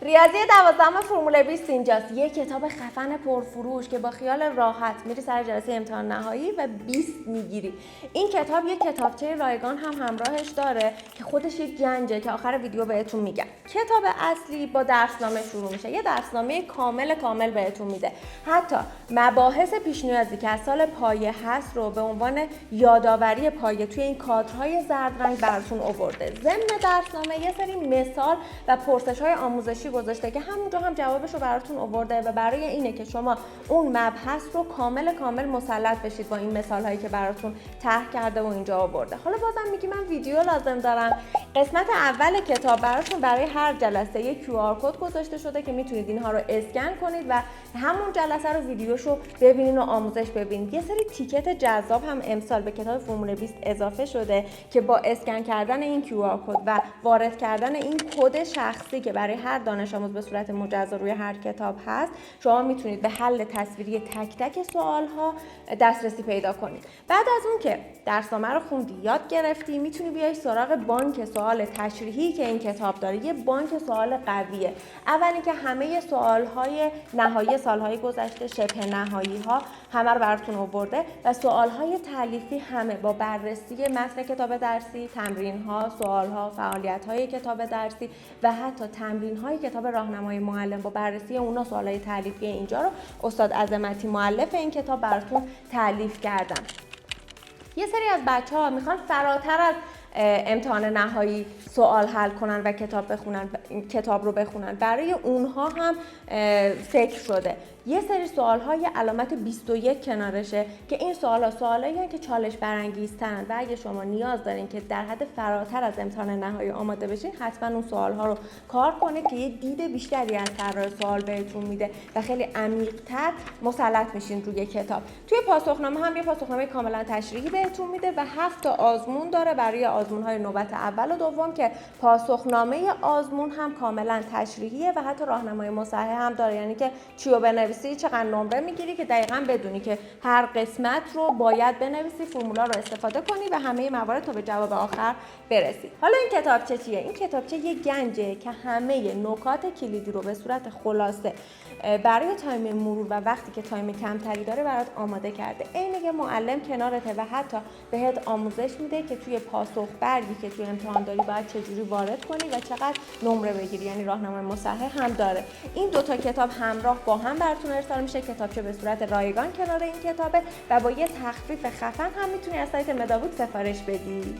ریاضی 12 فرمول 20 اینجاست. یه کتاب خفن پرفروش که با خیال راحت میری سر جلسه امتحان نهایی و 20 میگیری. این کتاب یه کتابچه رایگان هم همراهش داره که خودش یک گنجه که آخر ویدیو بهتون میگم. کتاب اصلی با درسنامه شروع میشه. یه درسنامه کامل بهتون میده. حتی مباحث پیش نیازی که از سال پایه هست رو به عنوان یادآوری پایه توی این کادرهای زرد رنگ براتون آورده. ضمن درسنامه یه سری مثال و پرسش‌های آموزشی گذاشته که همونجا هم جوابش رو براتون آورده و برای اینه که شما اون مبحث رو کامل مسلط بشید با این مثال‌هایی که براتون طرح کرده و اینجا آورده. حالا بازم میگی من ویدیو لازم دارم. قسمت اول کتاب براتون برای هر جلسه یک QR کد گذاشته شده که میتونید اینها رو اسکن کنید و همون جلسه رو ویدیوشو ببینید و آموزش ببینید. یه سری تیکت جذاب هم امسال به کتاب فرمول 20 اضافه شده که با اسکن کردن این QR کد و وارد کردن این کد شخصی که برای هر دانش آموز به صورت مجزا روی هر کتاب هست، شما میتونید به حل تصویری تک تک سوال‌ها دسترسی پیدا کنید. بعد از اون که درسنامه رو خوندی، یاد گرفتی، میتونی بیای سراغ بانک سوال تشریحی که این کتاب داره. یه بانک سوال قویه. اولی که همه سوال‌های نهایی سال‌های گذشته، شبه نهایی‌ها همه رو براتون آورده و سوال‌های تالیفی همه با بررسی متن کتاب درسی، تمرین‌ها، سوال‌ها، فعالیت‌های کتاب درسی و حتی تمرین‌های کتاب راهنمای معلم با بررسی اونا سوال‌های تالیفی اینجا رو استاد عظمتی مؤلف این کتاب براتون تالیف کردن. یه سری از بچه‌ها میخوان فراتر از امتحان نهایی سوال حل کنن و کتاب رو بخونن. برای اونها هم فکر شده. یه سری سوال‌های علامت 21 کنارشه که این سوالایی که چالش برانگیزترن و اگه شما نیاز دارین که در حد فراتر از امتحان نهایی آماده بشین، حتما اون سوال‌ها رو کار کنید که یه دید بیشتری از طراح سوال بهتون میده و خیلی عمیق‌تر مسلط میشین روی کتاب. توی پاسخنامه هم یه پاسخنامه کاملا تشریحی بهتون میده و 7 تا آزمون داره برای آزمون‌های نوبت اول و دوم که پاسخنامه آزمون هم کاملا تشریحیه و حتی راهنمای مصحح هم داره. یعنی که چیو بنویسی، چقدر نمره میگیری که دقیقاً بدونی که هر قسمت رو باید بنویسی، فرمولا رو استفاده کنی و همه موارد تا به جواب آخر برسی. حالا این کتابچه چیه؟ این کتابچه یه گنجه که همه نکات کلیدی رو به صورت خلاصه برای تایم مرور و وقتی که تایم کمتری داره برات آماده کرده. عین یه معلم کنارته و حتی بهت آموزش میده که توی پاسخ برگی که توی امتحان داری باید چجوری وارد کنی و چقدر نمره بگیری. یعنی راهنمای مصحح هم داره. این دوتا کتاب همراه با هم براتون ارسال میشه. کتابچه به صورت رایگان کنار این کتابه و با یه تخفیف خفن هم میتونی از سایت مدابوک سفارش بدی.